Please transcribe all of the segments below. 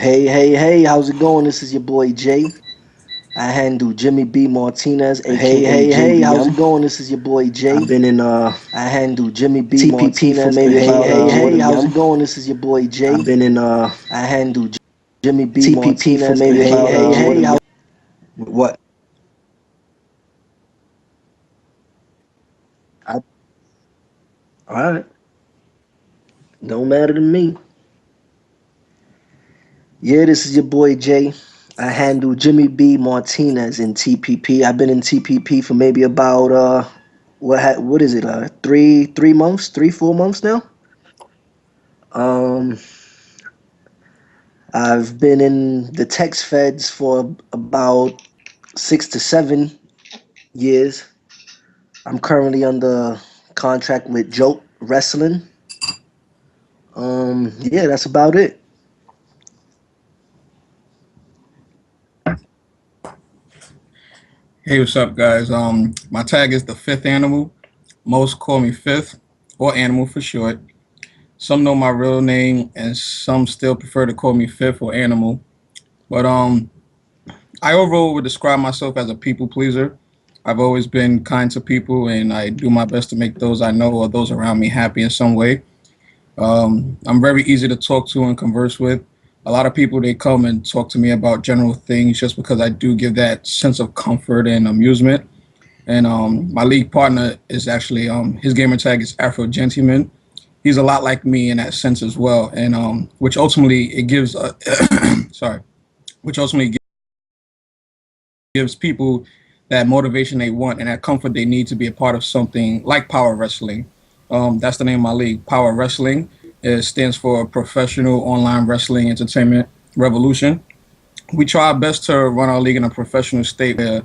Hey, how's it going? This is your boy Jay. I handle Jimmy B. Martinez, aka Hey, how's it JBM. going? This is your boy Jay. I've been in I handle Jimmy B. TPP for Martinez, maybe aka about How's it going? This is your boy Jay. I've been in I handle Jimmy B. TPP for Martinez, maybe about aka what? I, all right, don't matter to me. Yeah, this is your boy Jay. I handle Jimmy B. Martinez in TPP. I've been in TPP for maybe about what is it? 3 months, 3 4 months now. Um, I've been in the text feds for about 6 to 7 years. I'm currently under contract with Jolt Wrestling. Yeah, that's about it. Hey, what's up, guys? My tag is the fifth animal. Most call me Fifth, or Animal for short. Some know my real name, and some still prefer to call me Fifth or Animal. But I overall would describe myself as a people pleaser. I've always been kind to people, and I do my best to make those I know or those around me happy in some way. I'm very easy to talk to and converse with. A lot of people they come and talk to me about general things just because I do give that sense of comfort and amusement. And my league partner is actually his gamer tag is Afro Gentleman. He's a lot like me in that sense as well, and which ultimately it gives sorry, which ultimately gives people that motivation they want and that comfort they need to be a part of something like power wrestling. That's the name of my league, Power Wrestling. It stands for Professional Online Wrestling Entertainment Revolution. We try our best to run our league in a professional state where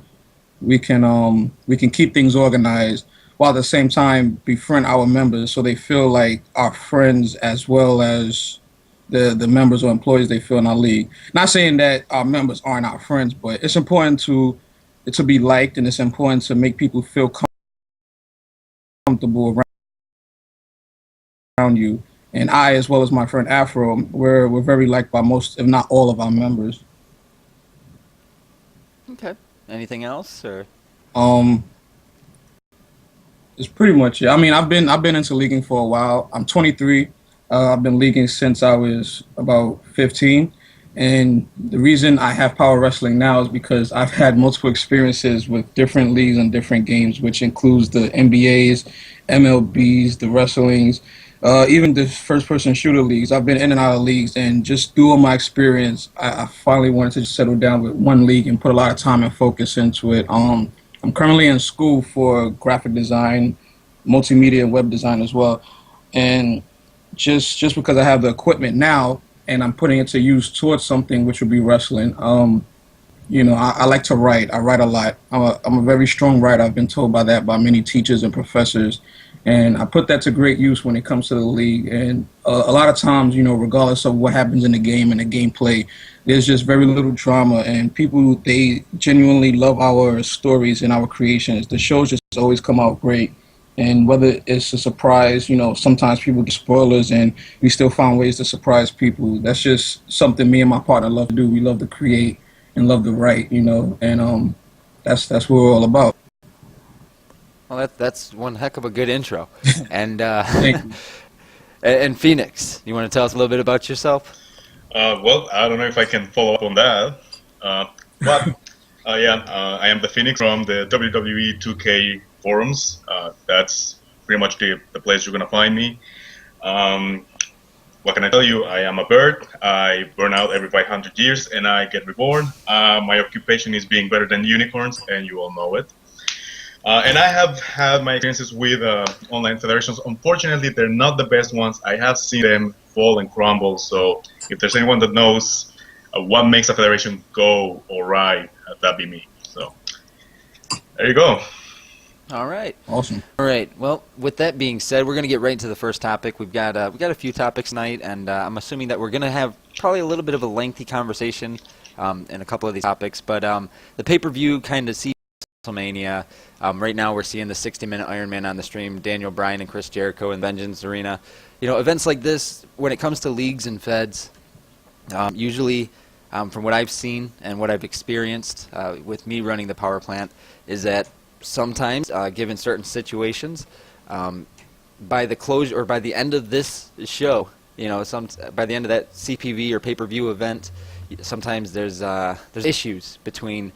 we can keep things organized while at the same time befriend our members so they feel like our friends as well as the members or employees they feel in our league. Not saying that our members aren't our friends, but it's important to be liked, and it's important to make people feel comfortable around you. And I, as well as my friend Afro, we're very liked by most, if not all, of our members. Okay. Anything else, or? Um, it's pretty much it. I mean, I've been into leaguing for a while. I'm 23. I've been leaguing since I was about 15. And the reason I have power wrestling now is because I've had multiple experiences with different leagues and different games, which includes the NBAs, MLBs, the wrestlings, even the first-person shooter leagues. I've been in and out of leagues, and just through all my experience, I finally wanted to just settle down with one league and put a lot of time and focus into it. I'm currently in school for graphic design, multimedia, and web design as well, and just because I have the equipment now and I'm putting it to use towards something which would be wrestling. I like to write. I write a lot. I'm a very strong writer. I've been told by that by many teachers and professors, and I put that to great use when it comes to the league. And a lot of times, regardless of what happens in the game and the gameplay, there's just very little drama, and people they genuinely love our stories and our creations. The shows just always come out great. And whether it's a surprise, sometimes people get spoilers and we still find ways to surprise people. That's just something me and my partner love to do. We love to create and love to write, and that's what we're all about. Well, that's one heck of a good intro. And Thank you. and Phoenix, you want to tell us a little bit about yourself? Well, I don't know if I can follow up on that, but I am the Phoenix from the WWE 2K forums. That's pretty much the place you're going to find me. What can I tell you? I am a bird. I burn out every 500 years and I get reborn. My occupation is being better than unicorns, and you all know it. And I have had my experiences with online federations. Unfortunately, they're not the best ones. I have seen them fall and crumble. So if there's anyone that knows what makes a federation go all right, that'd be me. So there you go. All right. Awesome. All right. Well, with that being said, we're going to get right into the first topic. We've got a few topics tonight, and I'm assuming that we're going to have probably a little bit of a lengthy conversation in a couple of these topics. But the pay-per-view kind of sees WrestleMania. Right now, we're seeing the 60-minute Iron Man on the stream. Daniel Bryan and Chris Jericho in Vengeance Arena. Events like this, when it comes to leagues and feds, Usually, from what I've seen and what I've experienced with me running the power plant, is that sometimes, given certain situations, by the closure or by the end of this show, by the end of that CPV or pay-per-view event, sometimes there's issues between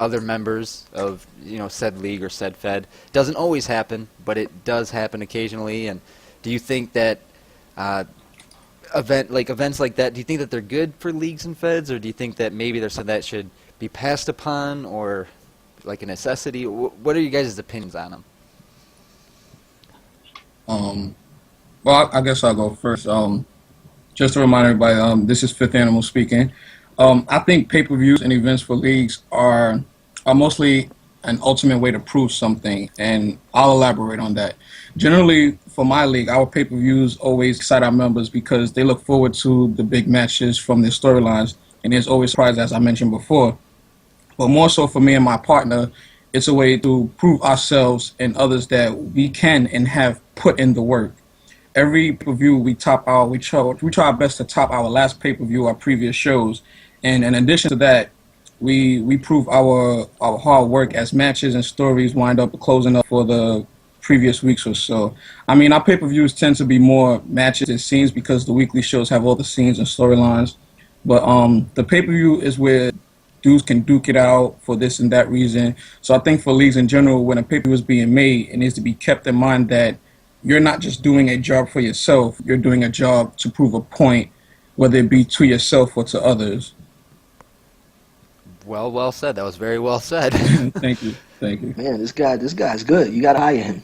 other members of said league or said fed. Doesn't always happen, but it does happen occasionally. And do you think that events like that, do you think that they're good for leagues and feds, or do you think that maybe there's something that should be passed upon or like a necessity? What are you guys' opinions on them? Well, I guess I'll go first. Just to remind everybody, this is Fifth Animal speaking. I think pay-per-views and events for leagues are mostly an ultimate way to prove something, and I'll elaborate on that. Generally, for my league, our pay-per-views always excite our members because they look forward to the big matches from their storylines, and there's always surprise, as I mentioned before. But more so for me and my partner, it's a way to prove ourselves and others that we can and have put in the work. Every pay-per-view we try our best to top our last pay-per-view, our previous shows, and in addition to that, we prove our hard work as matches and stories wind up closing up for the previous weeks or so. I mean, our pay-per-views tend to be more matches and scenes because the weekly shows have all the scenes and storylines. But the pay-per-view is where dudes can duke it out for this and that reason. So I think for leagues in general, when a pay-per-view is being made, it needs to be kept in mind that you're not just doing a job for yourself, you're doing a job to prove a point, whether it be to yourself or to others. Well said. That was very well said. Thank you. Man, this guy's good. You gotta hire him.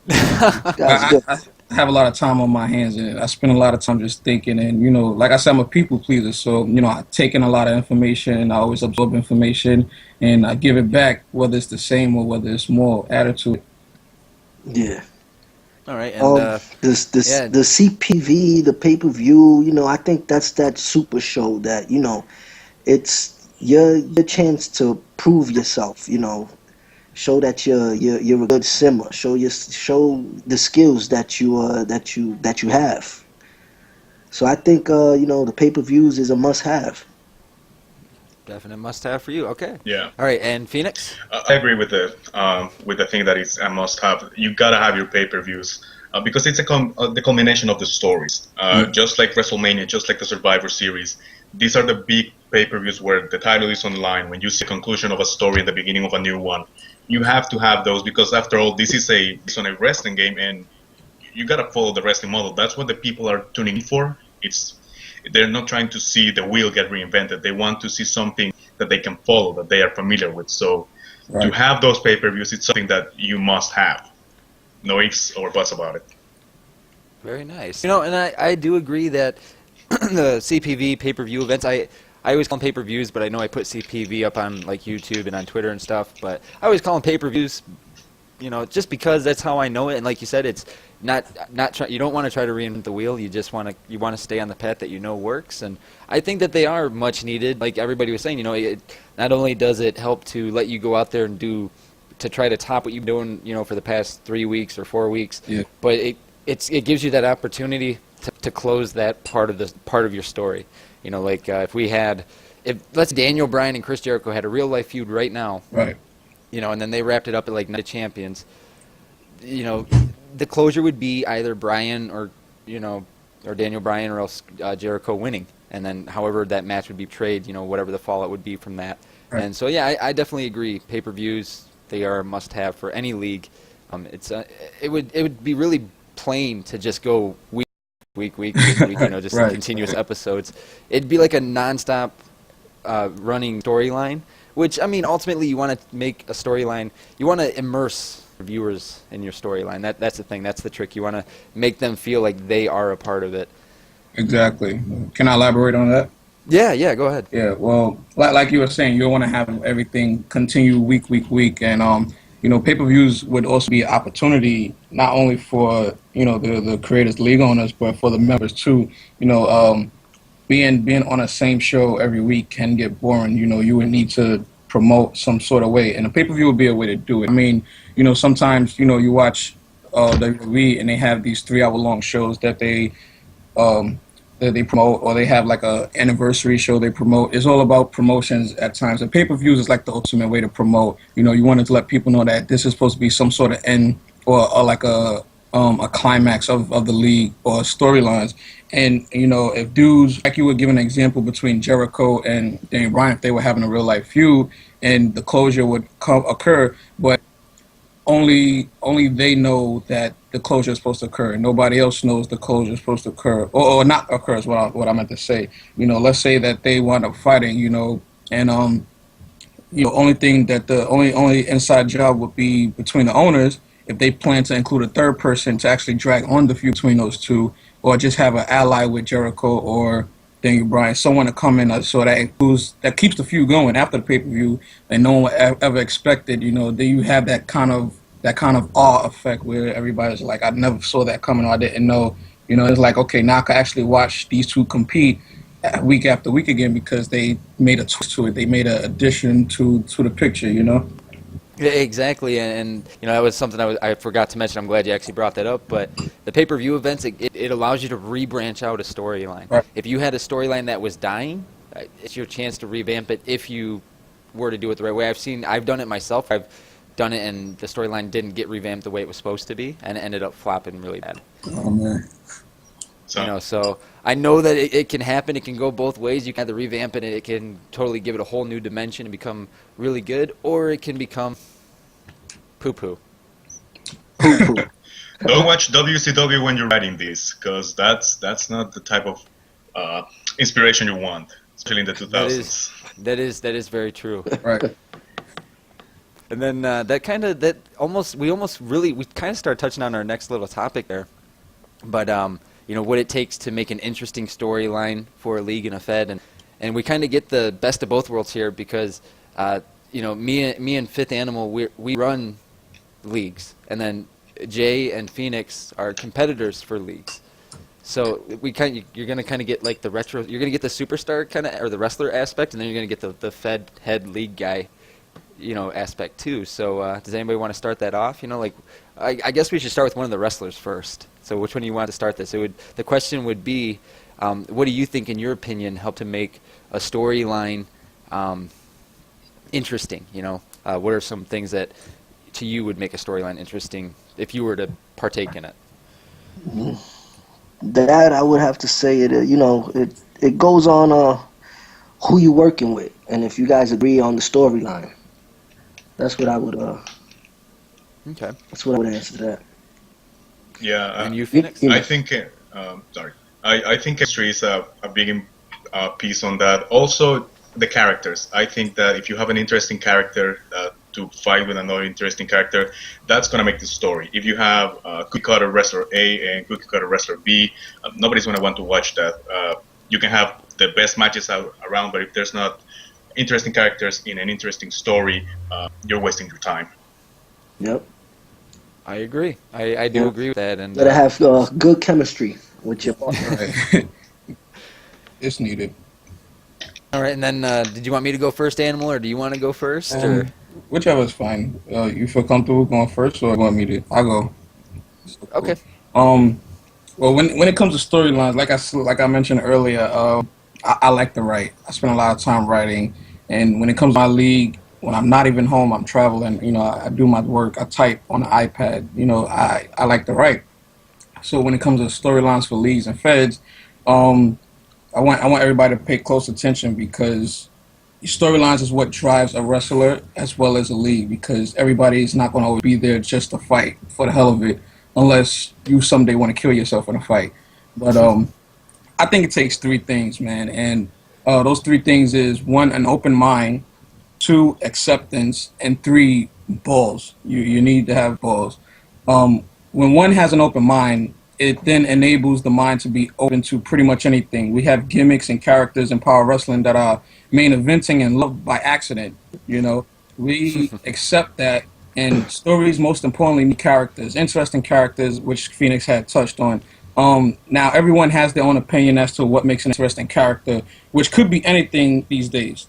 This guy's good. I have a lot of time on my hands, and I spend a lot of time just thinking. And like I said, I'm a people pleaser, so I take in a lot of information, and I always absorb information, and I give it back, whether it's the same or whether it's more added to it. Yeah. All right. And the CPV, the pay-per-view, I think that's that super show that it's your chance to prove yourself. Show that you're a good simmer. Show the skills that you have. So I think the pay-per-views is a must-have. Definite must-have for you. Okay. Yeah. All right, and Phoenix? I agree with the thing that is a must-have. You gotta have your pay-per-views because it's the culmination of the stories. Just like WrestleMania, just like the Survivor Series, these are the big pay-per-views where the title is on the line. When you see the conclusion of a story and the beginning of a new one, you have to have those because after all, it's on a wrestling game, and you gotta follow the wrestling model. That's what the people are tuning in for. They're not trying to see the wheel get reinvented. They want to see something that they can follow, that they are familiar with. So to have those pay-per-views, it's something that you must have. No ifs or buts about it. Very nice. And I do agree that the CPV pay-per-view events, I always call them pay-per-views, but I know I put CPV up on like YouTube and on Twitter and stuff, but I always call them pay-per-views, just because that's how I know it. And like you said, it's you don't want to try to reinvent the wheel. You just want to stay on the path that works. And I think that they are much needed. Like everybody was saying, not only does it help to let you go out there and to try to top what you've been doing, for the past 3 weeks or 4 weeks, but it gives you that opportunity to close that part of your story. If Daniel Bryan and Chris Jericho had a real life feud right now, right? And then they wrapped it up at like Night of Champions, the closure would be either Bryan or Daniel Bryan or else Jericho winning, and then however that match would be portrayed, whatever the fallout would be from that. Right. And so I definitely agree. Pay-per-views, they are a must-have for any league. It would be really plain to just go week, just right. continuous episodes. It'd be like a nonstop running storyline, which, ultimately you want to make a storyline. You want to immerse viewers in your storyline. That's the thing. That's the trick. You want to make them feel like they are a part of it. Exactly. Can I elaborate on that? Yeah, go ahead. Yeah, well, like you were saying, you want to have everything continue week, and pay-per-views would also be an opportunity not only for the creators, league owners, but for the members too. Being on the same show every week can get boring. You would need to promote some sort of way, and a pay-per-view would be a way to do it. Sometimes you watch WWE and they have these 3-hour long shows that they that they promote, or they have like a anniversary show they promote. It's all about promotions at times. And pay-per-views is like the ultimate way to promote. You know, you wanted to let people know that this is supposed to be some sort of end or like a climax of the league or storylines. And, you know, if dudes, like you were giving an example between Jericho and Daniel Bryan, if they were having a real life feud and the closure would occur, but only they know that the closure is supposed to occur. Nobody else knows the closure is supposed to occur, or not occur is what I meant to say. You know, let's say that they wind up fighting, you know, and you know, only thing that the only inside job would be between the owners if they plan to include a third person to actually drag on the feud between those two, or just have an ally with Jericho or Daniel Bryan, someone to come in so that keeps the feud going after the pay-per-view, and no one ever expected. You know, then you have that kind of awe effect where everybody's like, I never saw that coming, or I didn't know. You know, it's like, okay, now I can actually watch these two compete week after week again because they made a twist to it. They made an addition to the picture, you know? Yeah, exactly, and you know, that was something I forgot to mention. I'm glad you actually brought that up. But the pay-per-view events, it allows you to re-branch out a storyline. Right. If you had a storyline that was dying, it's your chance to revamp it if you were to do it the right way. I've done it myself. I've done it, and the storyline didn't get revamped the way it was supposed to be, and it ended up flopping really bad. Oh, man. So, You know, so I know that it can happen. It can go both ways. You can either revamp it, and it can totally give it a whole new dimension and become really good, or it can become poo-poo. Poo-poo. don't watch WCW when you're writing this, because that's not the type of inspiration you want, especially in the 2000s. That is very true. Right. And then we kind of start touching on our next little topic there, but you know, what it takes to make an interesting storyline for a league and a fed, and we kind of get the best of both worlds here because you know, me and Fifth Animal, we run leagues, and then Jay and Phoenix are competitors for leagues. So you're gonna kind of get like the retro, you're gonna get the superstar kind of, or the wrestler aspect, and then you're gonna get the fed head league guy, you know, aspect too. So does anybody want to start that off? You know, like I guess we should start with one of the wrestlers first. So which one do you want to start this? The question would be, what do you think, in your opinion, help to make a storyline interesting? You know, what are some things that to you would make a storyline interesting if you were to partake in it? That I would have to say it goes on who you working with, and if you guys agree on the storyline. That's what I would Okay. That's what I would answer to that. Yeah, And you, Phoenix? I think. Sorry, I think history is a big piece on that. Also, the characters. I think that if you have an interesting character to fight with another interesting character, that's gonna make the story. If you have cookie cutter wrestler A and cookie cutter wrestler B, nobody's gonna want to watch that. You can have the best matches around, but if there's not interesting characters in an interesting story, you're wasting your time. Yep. I agree. I do agree with that. And Gotta have good chemistry with your partner. Right. It's needed. all right, and then did you want me to go first, Animal, or do you want to go first? Or Whichever is fine. You feel comfortable going first, or you want me to? I'll go. okay. Well, when it comes to storylines, like I mentioned earlier, I like to write. I spend a lot of time writing, and when it comes to my league, when I'm not even home, I'm traveling. You know, I do my work. I type on the iPad. You know, I like to write. So when it comes to storylines for leagues and feds, I want everybody to pay close attention because storylines is what drives a wrestler as well as a league, because everybody is not going to always be there just to fight for the hell of it, unless you someday want to kill yourself in a fight. But I think it takes three things, man, and those three things is: one, an open mind; two, acceptance; and three, balls. You need to have balls. When one has an open mind, it then enables the mind to be open to pretty much anything. We have gimmicks and characters in power wrestling that are main eventing and loved by accident. You know, we accept that, and stories, most importantly, need characters, interesting characters, which Phoenix had touched on. Now, everyone has their own opinion as to what makes an interesting character, which could be anything these days.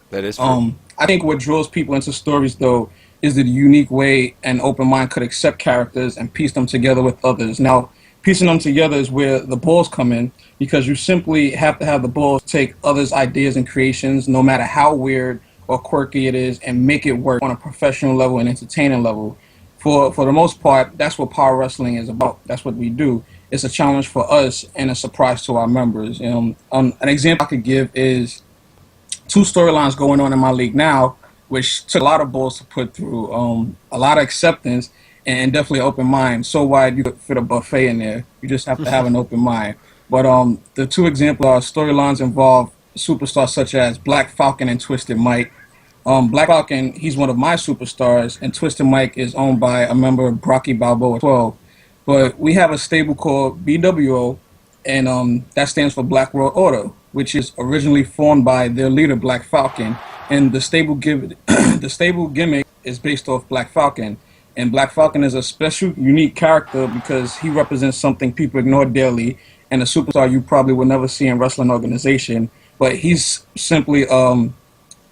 That is true. I think what draws people into stories, though, is the unique way an open mind could accept characters and piece them together with others. Now, piecing them together is where the balls come in, because you simply have to have the balls take others' ideas and creations, no matter how weird or quirky it is, and make it work on a professional level and entertaining level. For the most part, that's what power wrestling is about. That's what we do. It's a challenge for us and a surprise to our members. An example I could give is two storylines going on in my league now, which took a lot of balls to put through, a lot of acceptance, and definitely open mind. So wide you could fit a buffet in there. You just have to have an open mind. But the two example storylines involve superstars such as Black Falcon and Twisted Mike. Black Falcon, he's one of my superstars, and Twisted Mike is owned by a member of Brocky Balboa 12. But we have a stable called BWO, and that stands for Black World Order, which is originally formed by their leader, Black Falcon. And the stable gimmick is based off Black Falcon. And Black Falcon is a special, unique character because he represents something people ignore daily, and a superstar you probably will never see in wrestling organization. But he's simply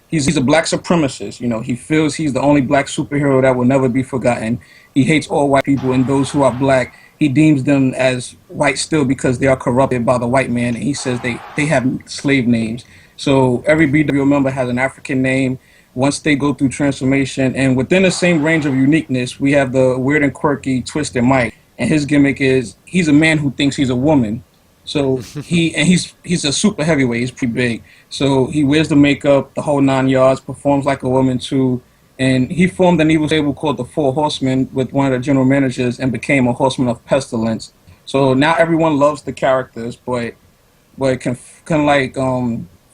he's a black supremacist. He feels he's the only black superhero that will never be forgotten. He hates all white people, and those who are black, he deems them as white still because they are corrupted by the white man, and he says they have slave names. So every BWO member has an African name once they go through transformation. And within the same range of uniqueness, we have the weird and quirky Twisted Mike. And his gimmick is he's a man who thinks he's a woman. So he's a super heavyweight. He's pretty big. So he wears the makeup, the whole 9 yards, performs like a woman too. And he formed an evil stable called the Four Horsemen with one of the general managers and became a Horseman of Pestilence. So now everyone loves the characters, but can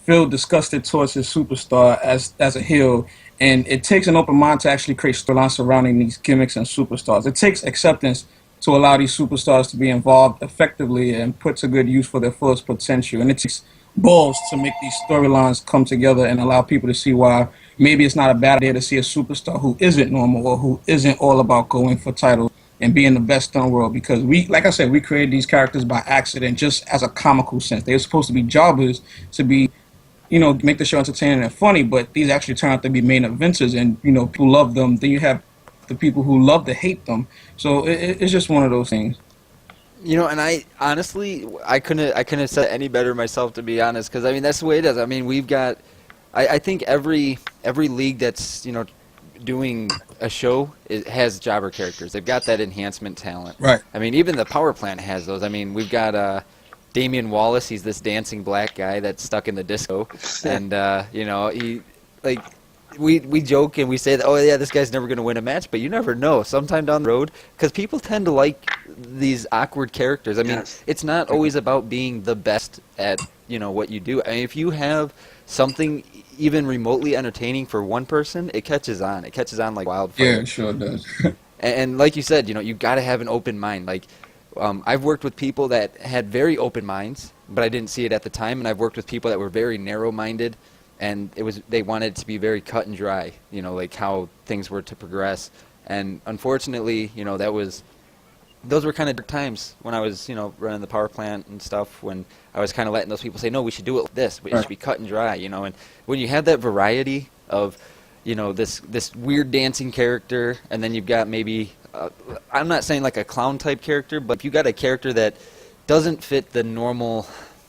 feel disgusted towards his superstar as a heel. And it takes an open mind to actually create storylines surrounding these gimmicks and superstars. It takes acceptance to allow these superstars to be involved effectively and put to good use for their fullest potential. And it takes balls to make these storylines come together and allow people to see why maybe it's not a bad idea to see a superstar who isn't normal or who isn't all about going for titles and being the best in the world. Because we created these characters by accident, just as a comical sense. They were supposed to be jobbers to be, make the show entertaining and funny, but these actually turn out to be main eventers, and, people love them. Then you have the people who love to hate them. So it's just one of those things. And I honestly, I couldn't have said it any better myself, to be honest, because, that's the way it is. We've got, I think every league that's, doing a show has jobber characters. They've got that enhancement talent. Right. Even the power plant has those. We've got Damian Wallace. He's this dancing black guy that's stuck in the disco, and we joke and we say that, oh yeah, this guy's never going to win a match, but you never know. Sometime down the road, because people tend to like these awkward characters. Yes. It's not always about being the best at what you do. If you have something even remotely entertaining for one person, it catches on. It catches on like wildfire. Yeah, it sure does. And like you said, you got to have an open mind. I've worked with people that had very open minds, but I didn't see it at the time, and I've worked with people that were very narrow-minded, and they wanted it to be very cut and dry, how things were to progress. And unfortunately, those were kind of dark times when I was, running the power plant and stuff, when I was kind of letting those people say, no, we should do it like this. It should be cut and dry, And when you have that variety of, this weird dancing character, and then you've got maybe, I'm not saying like a clown type character, but if you got a character that doesn't fit the normal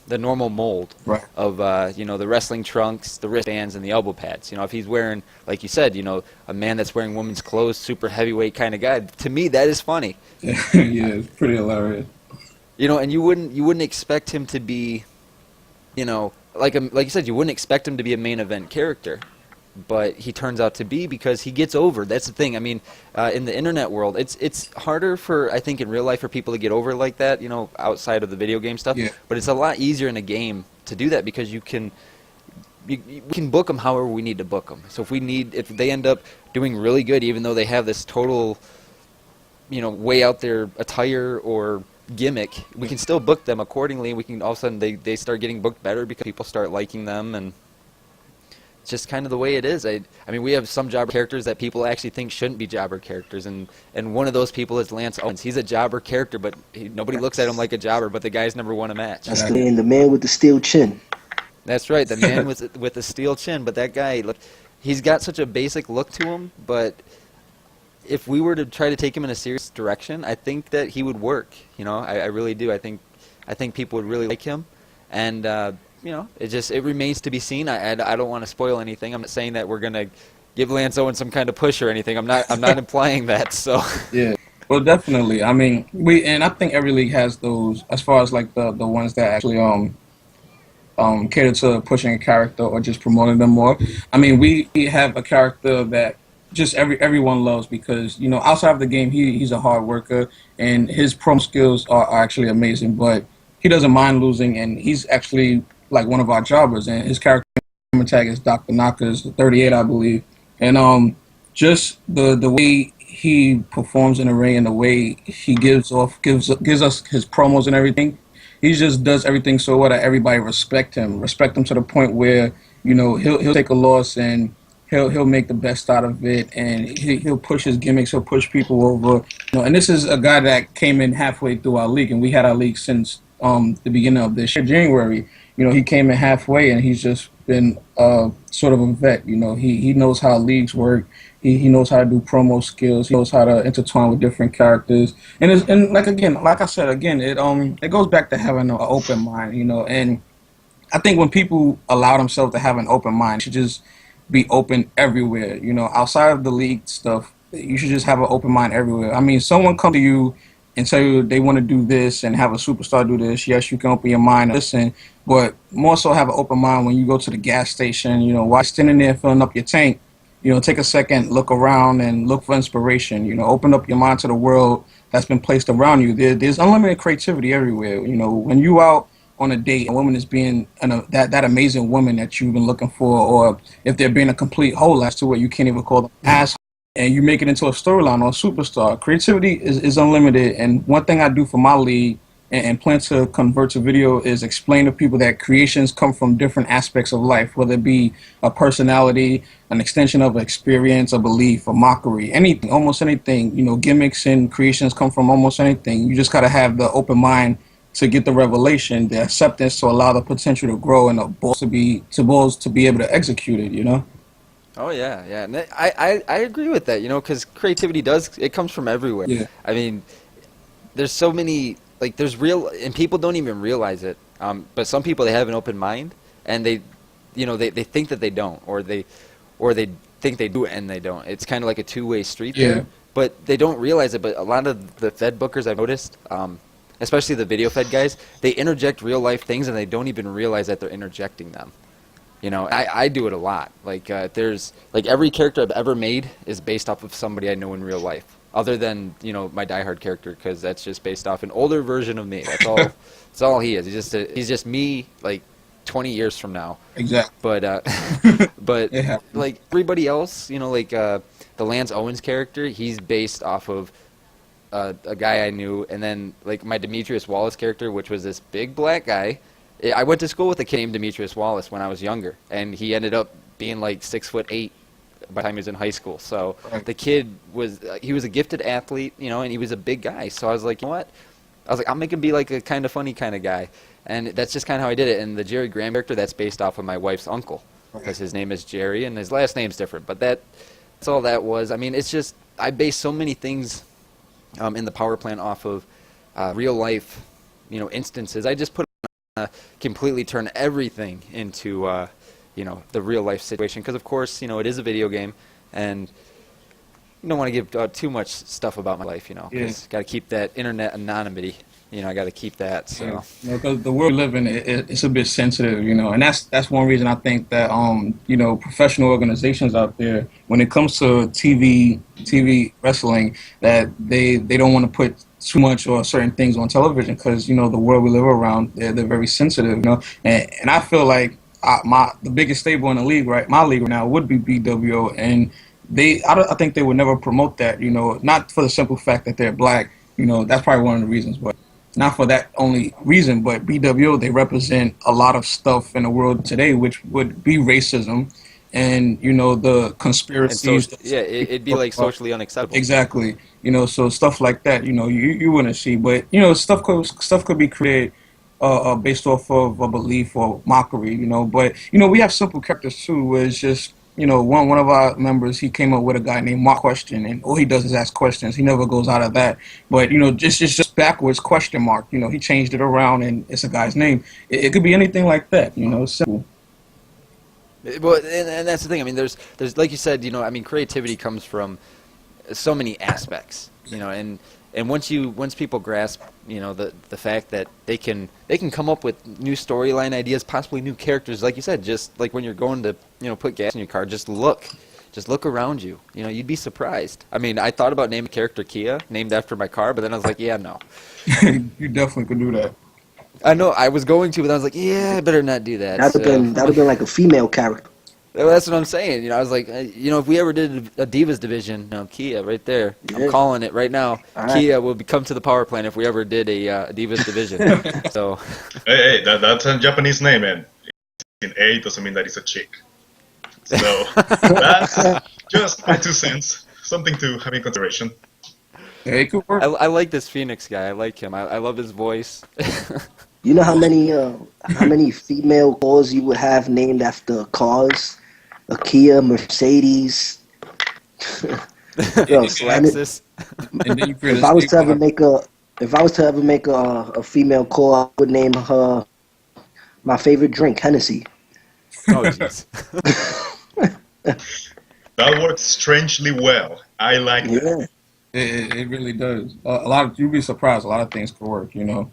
mold of, the wrestling trunks, the wristbands, and the elbow pads. If he's wearing, like you said, a man that's wearing women's clothes, super heavyweight kind of guy, to me, that is funny. Yeah, it's pretty hilarious. And you wouldn't expect him to be, like you said, you wouldn't expect him to be a main event character. But he turns out to be, because he gets over. That's the thing. In the internet world, it's harder for, I think, in real life for people to get over like that, outside of the video game stuff. Yeah. But it's a lot easier in a game to do that, because we can book them however we need to book them. So if they end up doing really good, even though they have this total, way out there attire or gimmick, we can still book them accordingly. We can all of a sudden they start getting booked better because people start liking them, and it's just kind of the way it is. We have some jobber characters that people actually think shouldn't be jobber characters, and one of those people is Lance Owens. He's a jobber character, but nobody looks at him like a jobber, but the guy's never won a match. That's the man with the steel chin. That's right, the man with the steel chin, but that guy, look, he's got such a basic look to him, but if we were to try to take him in a serious direction, I think that he would work. I really do. I think people would really like him, and it remains to be seen. I don't want to spoil anything. I'm not saying that we're gonna give Lance Owen some kind of push or anything. I'm not implying that. So Yeah. Well, definitely. I mean, I think every league has those as far as like the ones that actually cater to pushing a character or just promoting them more. I mean, we have a character that just everyone loves because outside of the game he's a hard worker and his promo skills are actually amazing, but he doesn't mind losing, and he's actually like one of our jobbers, and his character tag is Dr. Knockers 38, I believe, and just the way he performs in the ring and the way he gives us his promos and everything. He just does everything so well that everybody respect him to the point where he'll take a loss and he'll make the best out of it, and he'll push his gimmicks, he'll push people over. And this is a guy that came in halfway through our league, and we had our league since the beginning of this year, January. He came in halfway, and he's just been sort of a vet. He knows how leagues work. He knows how to do promo skills. He knows how to intertwine with different characters. And like I said, it goes back to having an open mind. And I think when people allow themselves to have an open mind, it should just be open everywhere. Outside of the league stuff, you should just have an open mind everywhere. I mean, someone come to you and tell you they want to do this and have a superstar do this. Yes, you can open your mind and listen, but more so have an open mind when you go to the gas station. While standing there filling up your tank, take a second, look around and look for inspiration. Open up your mind to the world that's been placed around you. There's unlimited creativity everywhere. When you out on a date, a woman is being that amazing woman that you've been looking for, or if they're being a complete whole ass to where you can't even call them asshole, and you make it into a storyline or a superstar. Creativity is unlimited, and one thing I do for my league and plan to convert to video is explain to people that creations come from different aspects of life, whether it be a personality, an extension of experience, a belief, a mockery, anything, almost anything. Gimmicks and creations come from almost anything. You just got to have the open mind to get the revelation, the acceptance to allow the potential to grow, and the balls to be able to execute it. Oh yeah. And I agree with that. Because creativity comes from everywhere. Yeah. I mean, there's so many. Like there's real, and people don't even realize it. But some people, they have an open mind, and they think that they don't, or they think they do and they don't. It's kind of like a two-way street there. But they don't realize it. But a lot of the Fed bookers I've noticed, especially the video Fed guys, they interject real life things, and they don't even realize that they're interjecting them. I do it a lot. Like there's like every character I've ever made is based off of somebody I know in real life. Other than my diehard character, because that's just based off an older version of me. That's all. That's all he is. He's just me, like 20 years from now. Exactly. But yeah. Like everybody else, the Lance Owens character, he's based off of a guy I knew, and then like my Demetrius Wallace character, which was this big black guy. I went to school with a kid named Demetrius Wallace when I was younger, and he ended up being like 6'8" by the time he was in high school. So the kid was a gifted athlete, and he was a big guy. So I was like, you know what? I was like, I'll make him be like a kind of funny kind of guy. And that's just kind of how I did it. And the Jerry Graham character, that's based off of my wife's uncle, because his name is Jerry and his last name's different. But that's all that was. I mean, it's just, I base so many things in the power plant off of real life, instances. I just put completely turn everything into the real life situation, because of course it is a video game, and you don't want to give too much stuff about my life, because got to keep that internet anonymity. I got to keep that. So because the world we live in, it's a bit sensitive, and that's one reason I think that professional organizations out there, when it comes to TV wrestling, that they don't want to put too much or certain things on television, because the world we live around, they're very sensitive, and I feel like the biggest stable in the league, right? My league right now would be BWO, and I think they would never promote that, not for the simple fact that they're black, that's probably one of the reasons, but not for that only reason. But BWO, they represent a lot of stuff in the world today, which would be racism, and the conspiracies. So, it'd be like socially unacceptable. Exactly, so stuff like that, you wouldn't see, but stuff could be created based off of a belief or mockery, but we have simple characters too, where it's just one of our members, he came up with a guy named Mark Question, and all he does is ask questions. He never goes out of that. But just backwards question mark. He changed it around, and it's a guy's name. It could be anything like that. Simple. Well, and that's the thing. I mean, there's like you said, creativity comes from so many aspects, and once people grasp, the fact that they can come up with new storyline ideas, possibly new characters, like you said, just like when you're going to, put gas in your car, just look around you. You'd be surprised. I mean, I thought about naming a character Kia, named after my car, but then I was like, yeah, no. You definitely could do that. I know, I was going to, but I was like, yeah, I better not do that. That'd have been like a female character. Well, that's what I'm saying. I was like, if we ever did a Divas division, Kia right there. Yeah. I'm calling it right now. Right. Kia will come to the power plant if we ever did a Divas division. So. Hey, that's a Japanese name, and in A doesn't mean that it's a chick. So that's just my 2 cents. Something to have in consideration. Yeah, it could work. I like this Phoenix guy. I like him. I love his voice. You know how many female cars you would have named after cars? A Kia, Mercedes. Lexus. If I was to ever make a female car, I would name her my favorite drink, Hennessy. Oh jeez. That works strangely well. I like that. It really does. You'd be surprised. A lot of things could work. You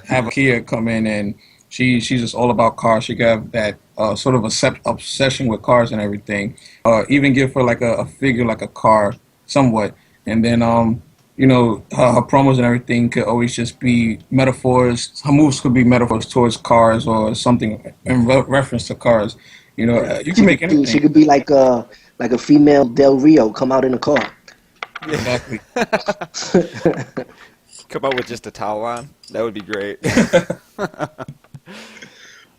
have a Kia come in and she's just all about cars. She got that sort of obsession with cars and everything. Even give her like a figure like a car, somewhat. And then her promos and everything could always just be metaphors. Her moves could be metaphors towards cars or something in reference to cars. You can make anything. She could be like a female Del Rio, come out in a car. Exactly. Come out with just a towel on. That would be great.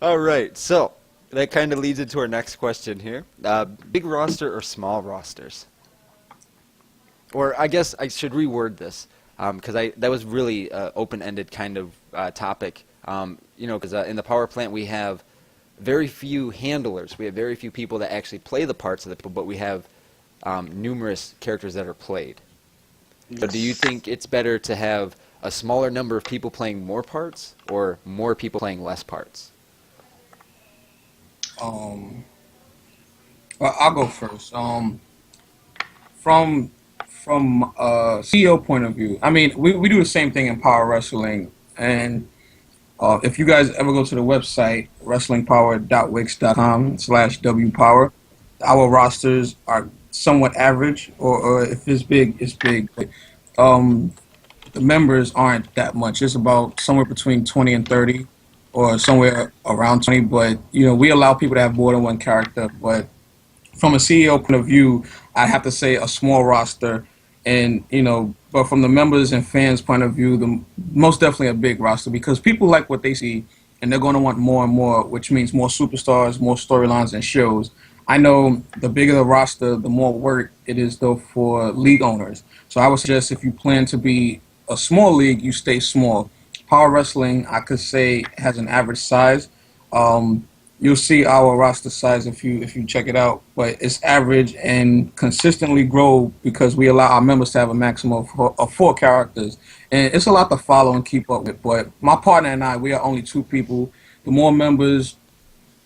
All right, so that kind of leads into our next question here. Big roster or small rosters? Or I guess I should reword this because that was really open-ended kind of topic. Because in the power plant we have very few handlers. We have very few people that actually play the parts of the people, but we have numerous characters that are played. Yes. So do you think it's better to have a smaller number of people playing more parts or more people playing less parts? Well, I'll go first. From a CEO point of view, I mean, we do the same thing in power wrestling. And if you guys ever go to the website, wrestlingpower.wix.com/wpower, our rosters are somewhat average, or if it's big, it's big. The members aren't that much. It's about somewhere between 20 and 30, or somewhere around 20. But, we allow people to have more than one character. But from a CEO point of view, I have to say a small roster. And, but from the members and fans point of view, most definitely a big roster, because people like what they see and they're going to want more and more, which means more superstars, more storylines and shows. I know the bigger the roster, the more work it is, though, for league owners. So I would suggest if you plan to be a small league, you stay small. Power wrestling, I could say, has an average size. You'll see our roster size if you check it out, but it's average and consistently grow because we allow our members to have a maximum of 4 characters. And it's a lot to follow and keep up with. But my partner and I, we are only 2 people. The more members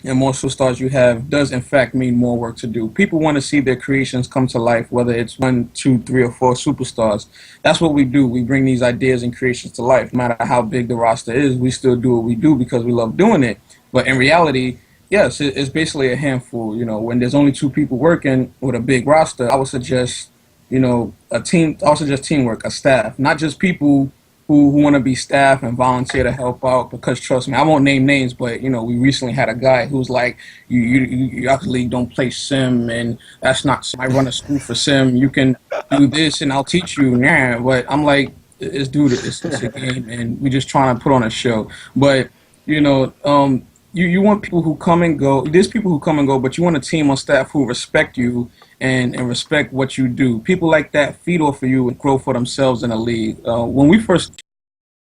and more superstars you have does in fact mean more work to do. People want to see their creations come to life, whether it's 1, 2, 3, or 4 superstars. That's what we do. We bring these ideas and creations to life. No matter how big the roster is, we still do what we do because we love doing it. But in reality, yes, it's basically a handful. When there's only 2 people working with a big roster, I would suggest, a team. I would suggest teamwork, a staff, not just people who want to be staff and volunteer to help out. Because trust me, I won't name names, but we recently had a guy who's like, you actually don't play sim, and that's not. I run a school for sim. You can do this, and I'll teach you. Yeah, but I'm like, it's a game, and we're just trying to put on a show. But You want people who come and go. There's people who come and go, but you want a team on staff who respect you and respect what you do. People like that feed off of you and grow for themselves in a league. When we first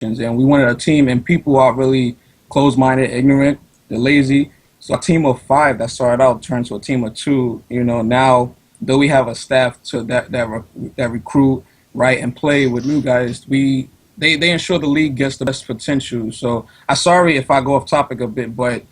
and we wanted a team, and people are really closed-minded, ignorant, they're lazy. So a team of 5 that started out turned to a team of 2. Now though we have a staff to that recruit, right, and play with new guys, they ensure the league gets the best potential. So I'm sorry if I go off topic a bit, but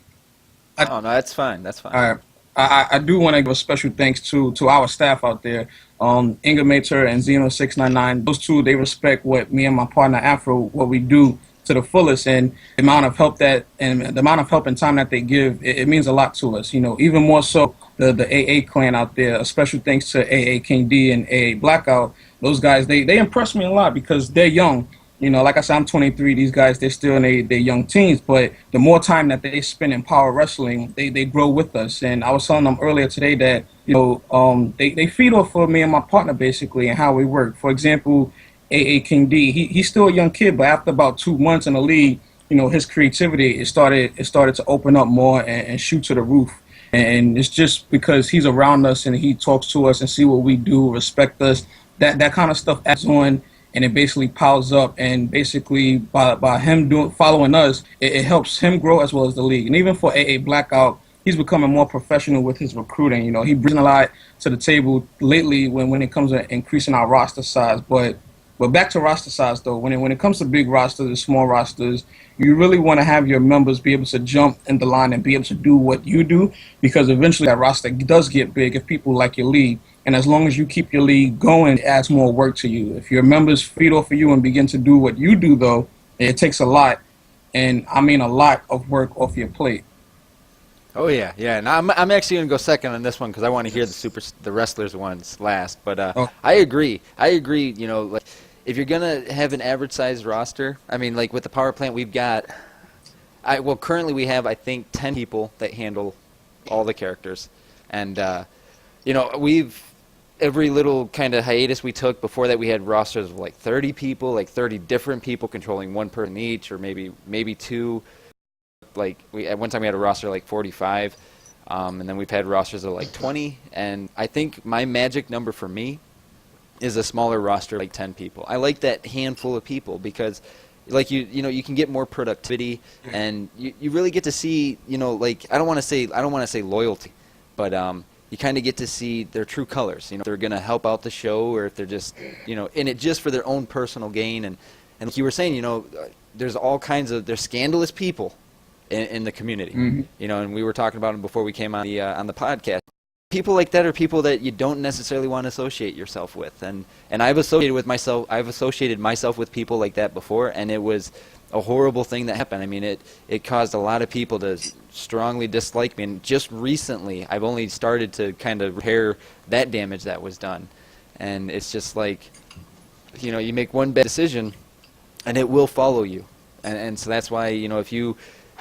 Oh, no, that's fine. That's fine. I do want to give a special thanks to our staff out there, Inga Mater and Zeno699. Those two, they respect what me and my partner Afro, what we do to the fullest, and the amount of help and time that they give, it means a lot to us. Even more so the AA clan out there. A special thanks to AA King D and AA Blackout. Those guys, they impress me a lot because they're young. Like I said, I'm 23. These guys, they're still in their young teens. But the more time that they spend in power wrestling, they grow with us. And I was telling them earlier today that, they feed off of me and my partner, basically, and how we work. For example, AA King D, he's still a young kid, but after about 2 months in the league, his creativity, it started to open up more and shoot to the roof. And it's just because he's around us and he talks to us and see what we do, respect us. That kind of stuff adds on. And it basically piles up, and basically by him following us, it helps him grow as well as the league. And even for AA Blackout, he's becoming more professional with his recruiting. He brings a lot to the table lately when it comes to increasing our roster size. But back to roster size though, when it comes to big rosters and small rosters, you really want to have your members be able to jump in the line and be able to do what you do, because eventually that roster does get big if people like your league. And as long as you keep your league going, it adds more work to you. If your members feed off of you and begin to do what you do, though, it takes a lot, and I mean a lot of work off your plate. Oh yeah. And I'm actually gonna go second on this one because I want to hear the wrestlers ones last. But I agree. Like if you're gonna have an average sized roster, I mean, like with the power plant, we've got. Currently we have, I think, 10 people that handle all the characters, and every little kind of hiatus we took before that, we had rosters of like 30 people, like 30 different people controlling one person each, or maybe two. Like at one time we had a roster of like 45, and then we've had rosters of like 20. And I think my magic number for me is a smaller roster, like 10 people. I like that handful of people because, like you can get more productivity, and you really get to see, like I don't want to say loyalty, but you kind of get to see their true colors. If they're going to help out the show, or if they're just, in it just for their own personal gain. And like you were saying, there's there's scandalous people in the community. Mm-hmm. And we were talking about them before we came on the podcast. People like that are people that you don't necessarily want to associate yourself with. And I've associated myself with people like that before, and it was a horrible thing that happened. I mean, it caused a lot of people to strongly dislike me, and just recently I've only started to kind of repair that damage that was done. And it's just like, you make one bad decision and it will follow you. And so that's why,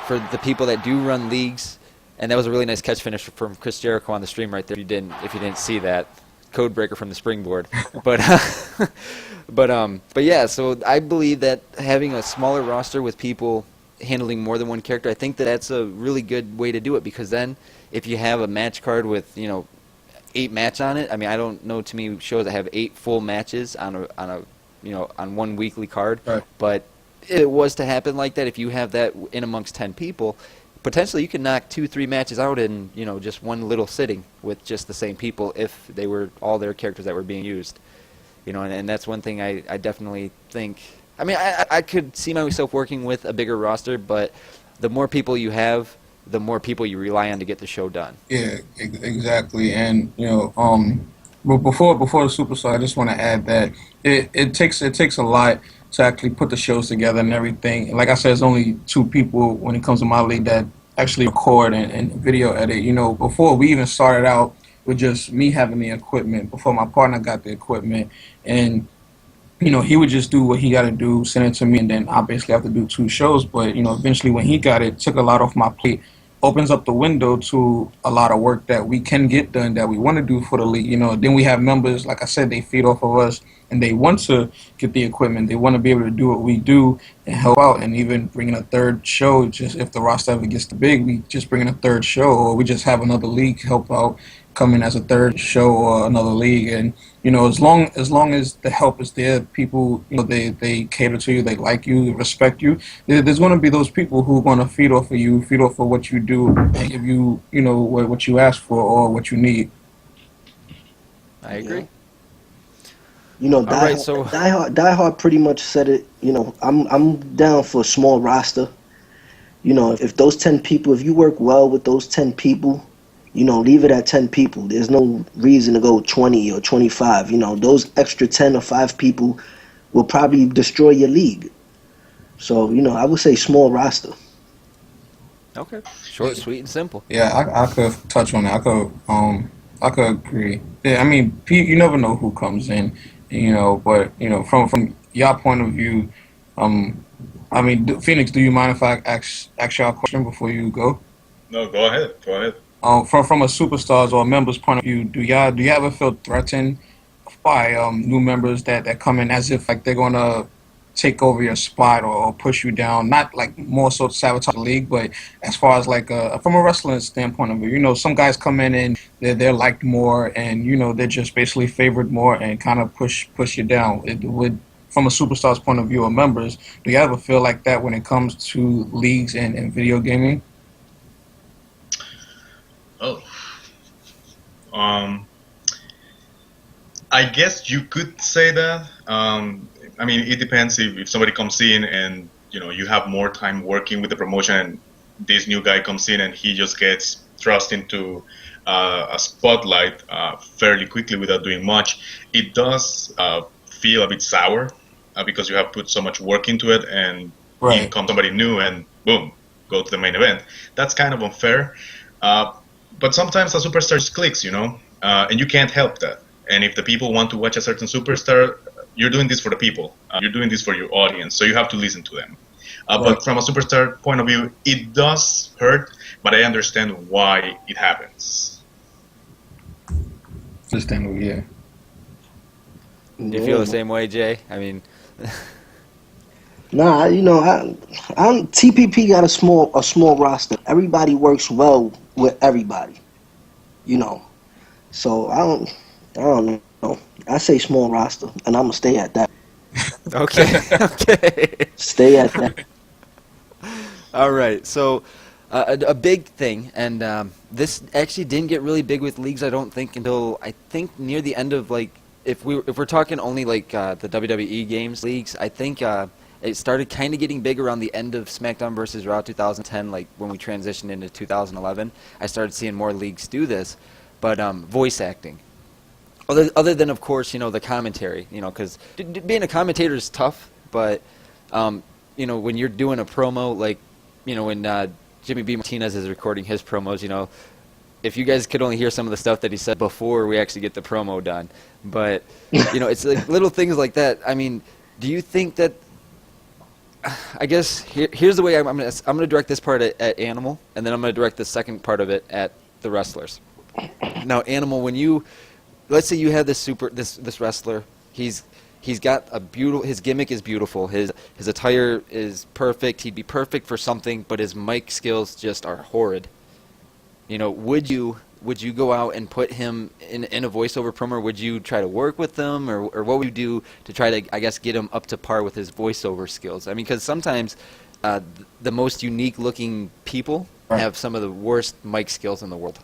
for the people that do run leagues, and that was a really nice catch finish from Chris Jericho on the stream right there, if you didn't see that code breaker from the springboard. But yeah, so I believe that having a smaller roster with people handling more than one character, I think that's a really good way to do it, because then if you have a match card with 8 matches on it, I mean, I don't know too many shows that have 8 full matches on one weekly card, right. But if it was to happen like that, if you have that in amongst 10 people, potentially you can knock 2-3 matches out in just one little sitting with just the same people, if they were all their characters that were being used. And that's one thing I definitely think. I mean, I could see myself working with a bigger roster, but the more people you have, the more people you rely on to get the show done. Yeah, exactly. And but before the Superstar, I just want to add that it takes a lot to actually put the shows together and everything. Like I said, there's only 2 people when it comes to my league that actually record and video edit. Before we even started out with just me having the equipment, before my partner got the equipment, and he would just do what he got to do, send it to me, and then I basically have to do 2 shows. But eventually when he got it, took a lot off my plate, opens up the window to a lot of work that we can get done, that we want to do for the league. Then we have members, like I said, they feed off of us, and they want to get the equipment. They want to be able to do what we do and help out, and even bring in a 3rd show. Just if the roster ever gets too big, we just bring in a 3rd show, or we just have another league help out. come in as a third show or another league. And as long as the help is there, people they cater to you, they like you, they respect you. There's going to be those people who are going to feed off of you, feed off of what you do, and give you what you ask for or what you need. I agree. Die Hard pretty much said it. I'm down for a small roster. If those 10 people, if you work well with those 10 people, leave it at 10 people. There's no reason to go 20 or 25. Those extra 10 or 5 people will probably destroy your league. So, I would say small roster. Okay. Short, sweet, and simple. Yeah, I could touch on that. I could agree. Yeah, I mean, you never know who comes in, but from your point of view, I mean, Phoenix, do you mind if I ask y'all a question before you go? No, go ahead. From a superstars or a member's point of view, do y'all ever feel threatened by new members that come in as if like they're gonna take over your spot or push you down? Not like more so to sabotage the league, but as far as like from a wrestling standpoint of view, some guys come in and they're liked more, and they're just basically favored more and kind of push you down. It would. From a superstar's point of view or members, do you ever feel like that when it comes to leagues and video gaming? Oh. I guess you could say that. I mean, it depends if somebody comes in and, you have more time working with the promotion and this new guy comes in and he just gets thrust into a spotlight fairly quickly without doing much. It does feel a bit sour because you have put so much work into it, and in comes somebody new and boom, go to the main event. That's kind of unfair. But sometimes a superstar just clicks, and you can't help that. And if the people want to watch a certain superstar, you're doing this for the people. You're doing this for your audience, so you have to listen to them. But from a superstar point of view, it does hurt, but I understand why it happens. Understandable, yeah. Do you feel the same way, Jay? I mean... Nah, TPP got a small roster. Everybody works well with everybody, So I don't know. I say small roster, and I'm gonna stay at that. Okay. Stay at that. All right. So a big thing, and this actually didn't get really big with leagues, I don't think, until I think near the end of like. If we're talking only like the WWE games leagues, I think it started kind of getting big around the end of SmackDown vs. Raw 2010, like when we transitioned into 2011. I started seeing more leagues do this, but voice acting. Other than, of course, the commentary, because being a commentator is tough, but when you're doing a promo, like when Jimmy B. Martinez is recording his promos, if you guys could only hear some of the stuff that he said before we actually get the promo done. But, it's like little things like that. I mean, do you think that, I guess, here's the way I'm going to direct this part at Animal, and then I'm going to direct the second part of it at the wrestlers. Now, Animal, when let's say you have this wrestler, he's got a beautiful, his gimmick is beautiful, his attire is perfect, he'd be perfect for something, but his mic skills just are horrid. Would you go out and put him in a voiceover promo, or would you try to work with them, or what would you do to try to, I guess, get him up to par with his voiceover skills? I mean, because sometimes the most unique-looking people have some of the worst mic skills in the world.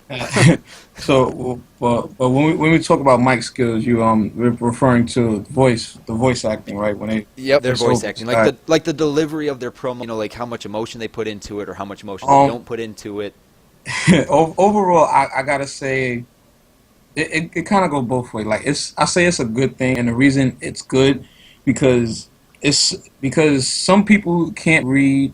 So, but when we talk about mic skills, we're referring to the voice acting, right? Their voice acting, like the delivery of their promo, like how much emotion they put into it, or how much emotion they don't put into it. Overall, I gotta say, it kind of go both ways. Like I say it's a good thing, and the reason it's good because some people can't read,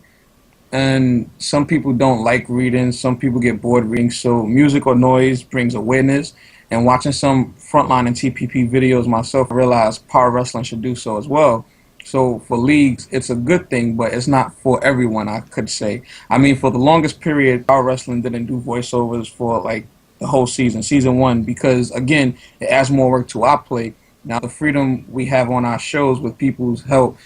and some people don't like reading. Some people get bored reading. So music or noise brings awareness. And watching some frontline and TPP videos myself, I realized power wrestling should do so as well. So for leagues, it's a good thing, but it's not for everyone, I could say. I mean, for the longest period, power wrestling didn't do voiceovers for like the whole season 1, because again, it adds more work to our plate. Now the freedom we have on our shows with people's help,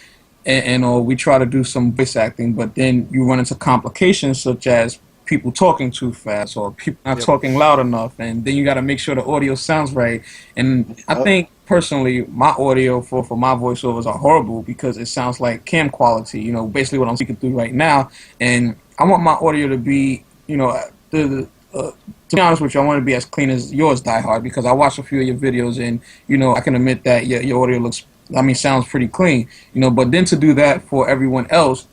and we try to do some voice acting, but then you run into complications such as people talking too fast or people not talking loud enough, and then you got to make sure the audio sounds right. And I think personally, my audio for my voiceovers are horrible because it sounds like cam quality. You know, basically what I'm speaking through right now, and I want my audio to be, you know, to be honest with you, I want to be as clean as yours, Die Hard, because I watched a few of your videos, and you know, I can admit that your audio sounds pretty clean. You know, but then to do that for everyone else,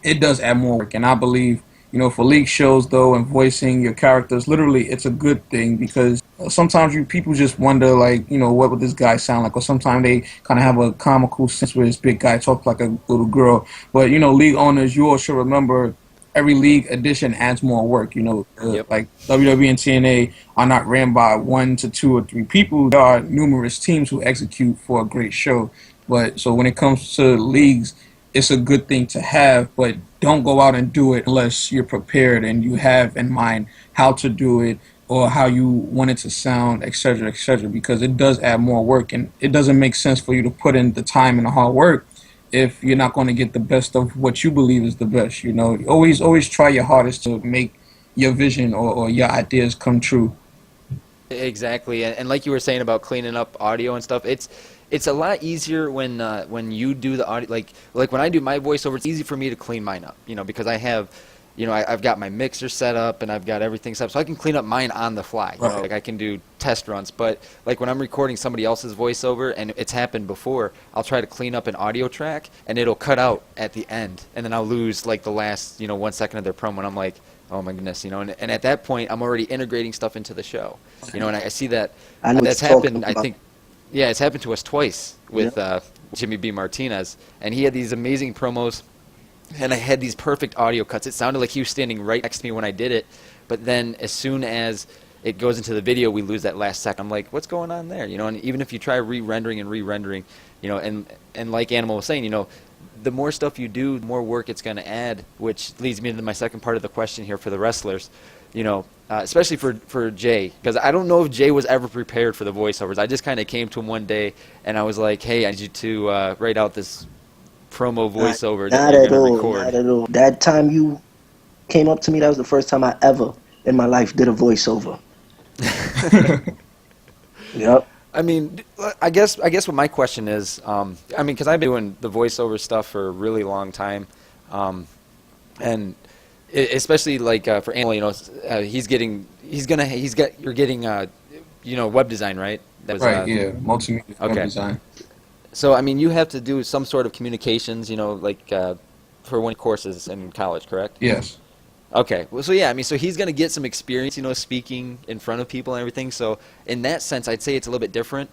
it does add more work, and I believe, you know, for league shows though and voicing your characters, literally it's a good thing because sometimes people just wonder, like, you know, what would this guy sound like, or sometimes they kind of have a comical sense where this big guy talks like a little girl. But you know, league owners, you all should remember every league edition adds more work. You know, like WWE and TNA are not ran by 1 to 2 or 3 people. There are numerous teams who execute for a great show. But so when it comes to leagues, it's a good thing to have, but don't go out and do it unless you're prepared and you have in mind how to do it or how you want it to sound, etc., because it does add more work, and it doesn't make sense for you to put in the time and the hard work if you're not going to get the best of what you believe is the best. You know, always try your hardest to make your vision or your ideas come true. Exactly, and like you were saying about cleaning up audio and stuff, it's a lot easier when you do the audio. Like when I do my voiceover, it's easy for me to clean mine up, you know, because I have, you know, I've got my mixer set up and I've got everything set up, so I can clean up mine on the fly. You know, like I can do test runs. But like when I'm recording somebody else's voiceover, and it's happened before, I'll try to clean up an audio track and it'll cut out at the end, and then I'll lose like the last, you know, 1 second of their promo, and I'm like, oh my goodness, you know, and at that point I'm already integrating stuff into the show, you know, and I see that that's happened. I think, yeah, it's happened to us twice with Jimmy B. Martinez, and he had these amazing promos, and I had these perfect audio cuts. It sounded like he was standing right next to me when I did it, but then as soon as it goes into the video, we lose that last second. I'm like, what's going on there? You know, and even if you try re-rendering, you know, and like Animal was saying, you know, the more stuff you do, the more work it's going to add, which leads me into my second part of the question here for the wrestlers. You know, especially for Jay, because I don't know if Jay was ever prepared for the voiceovers. I just kind of came to him one day, and I was like, hey, I need you to write out this promo voiceover that you're going to record. Not at all. That time you came up to me, that was the first time I ever in my life did a voiceover. Yep. I mean, I guess what my question is, I mean, because I've been doing the voiceover stuff for a really long time, and especially like for Animal, you know, you're getting you know, web design, right? That was, right. Yeah. Multimedia web design. So I mean, you have to do some sort of communications, you know, like for one courses in college, correct? Yes. Okay. Well, so yeah, I mean, so he's going to get some experience, you know, speaking in front of people and everything. So in that sense, I'd say it's a little bit different.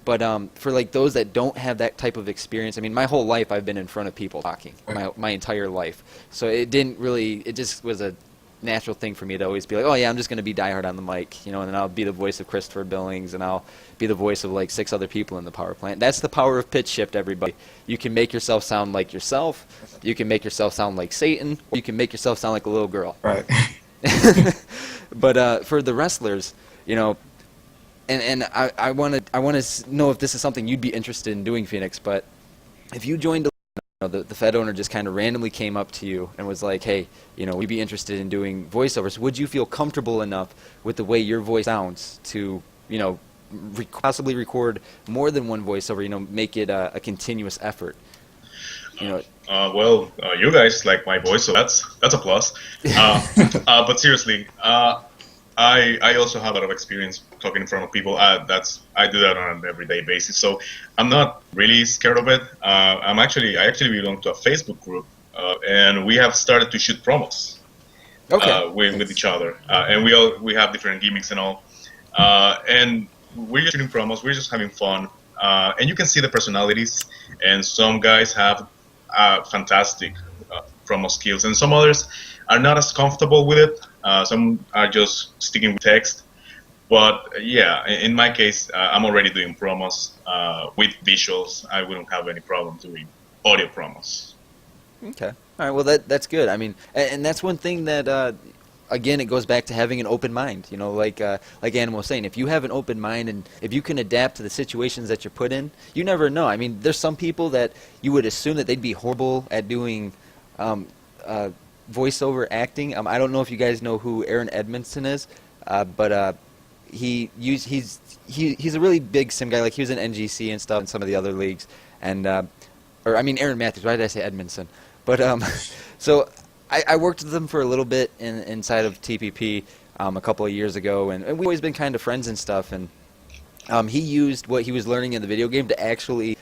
But for like those that don't have that type of experience, I mean, my whole life I've been in front of people talking, my entire life. So it just was a natural thing for me to always be like, oh yeah, I'm just going to be diehard on the mic, you know, and then I'll be the voice of Christopher Billings, and I'll be the voice of like 6 other people in the power plant. That's the power of pitch shift, everybody. You can make yourself sound like yourself, you can make yourself sound like Satan, or you can make yourself sound like a little girl. Right. But for the wrestlers, you know, and I want to know if this is something you'd be interested in doing, Phoenix. But if you joined the Fed owner just kind of randomly came up to you and was like, hey, you know, we'd be interested in doing voiceovers, would you feel comfortable enough with the way your voice sounds to, you know, possibly record more than one voiceover, you know, make it a continuous effort? You know. Well, you guys like my voice, so that's a plus. But seriously, I also have a lot of experience talking in front of people. I do that on an everyday basis, so I'm not really scared of it. I actually belong to a Facebook group, and we have started to shoot promos with each other, and we have different gimmicks and all, and we're just shooting promos. We're just having fun, and you can see the personalities. And some guys have fantastic promo skills, and some others are not as comfortable with it. Some are just sticking with text. But yeah, in my case, I'm already doing promos with visuals. I wouldn't have any problem doing audio promos. Okay. All right. Well, that's good. I mean, and that's one thing that, again, it goes back to having an open mind. You know, like Animal was saying, if you have an open mind and if you can adapt to the situations that you're put in, you never know. I mean, there's some people that you would assume that they'd be horrible at doing voiceover acting. I don't know if you guys know who Aaron Edmondson is, but he's a really big sim guy. Like he was in NGC and stuff and some of the other leagues, and Aaron Matthews. Why did I say Edmondson? But so I worked with him for a little bit inside of TPP a couple of years ago, and we've always been kind of friends and stuff. And he used what he was learning in the video game to actually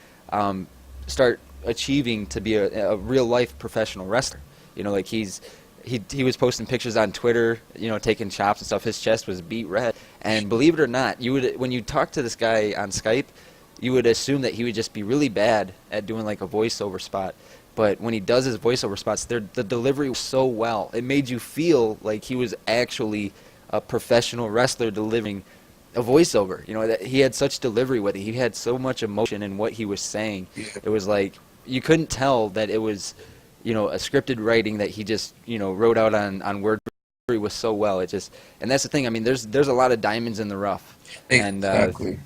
start achieving to be a real life professional wrestler. You know, like he was posting pictures on Twitter, you know, taking chops and stuff. His chest was beat red, and believe it or not, when you talk to this guy on Skype, you would assume that he would just be really bad at doing like a voiceover spot. But when he does his voiceover spots, the delivery was so well. It made you feel like he was actually a professional wrestler delivering a voiceover. You know, that he had such delivery with it. He had so much emotion in what he was saying. It was like you couldn't tell that it was, you know, a scripted writing that he just, you know, wrote out on Word. It was so well. It just, and that's the thing. I mean, there's a lot of diamonds in the rough. Exactly. And,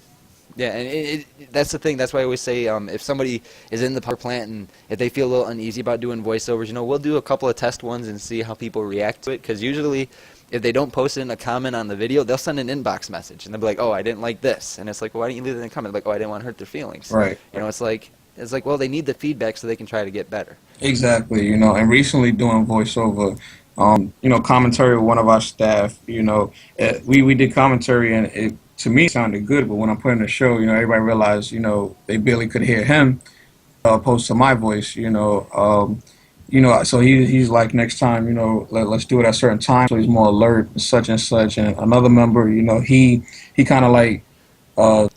yeah, and that's the thing. That's why I always say if somebody is in the power plant and if they feel a little uneasy about doing voiceovers, you know, we'll do a couple of test ones and see how people react to it. Because usually, if they don't post it in a comment on the video, they'll send an inbox message and they'll be like, "Oh, I didn't like this," and it's like, "Well, why didn't you leave it in a comment?" Like, "Oh, I didn't want to hurt their feelings." Right. You know, it's like, well, they need the feedback so they can try to get better. Exactly. You know, and recently doing voiceover, you know, commentary with one of our staff, you know, we did commentary and it, to me, sounded good, but when I'm putting the show, you know, everybody realized, you know, they barely could hear him opposed to my voice, you know. So he's like, next time, you know, let's do it at a certain time, so he's more alert, such and such. And another member, you know, he kind of like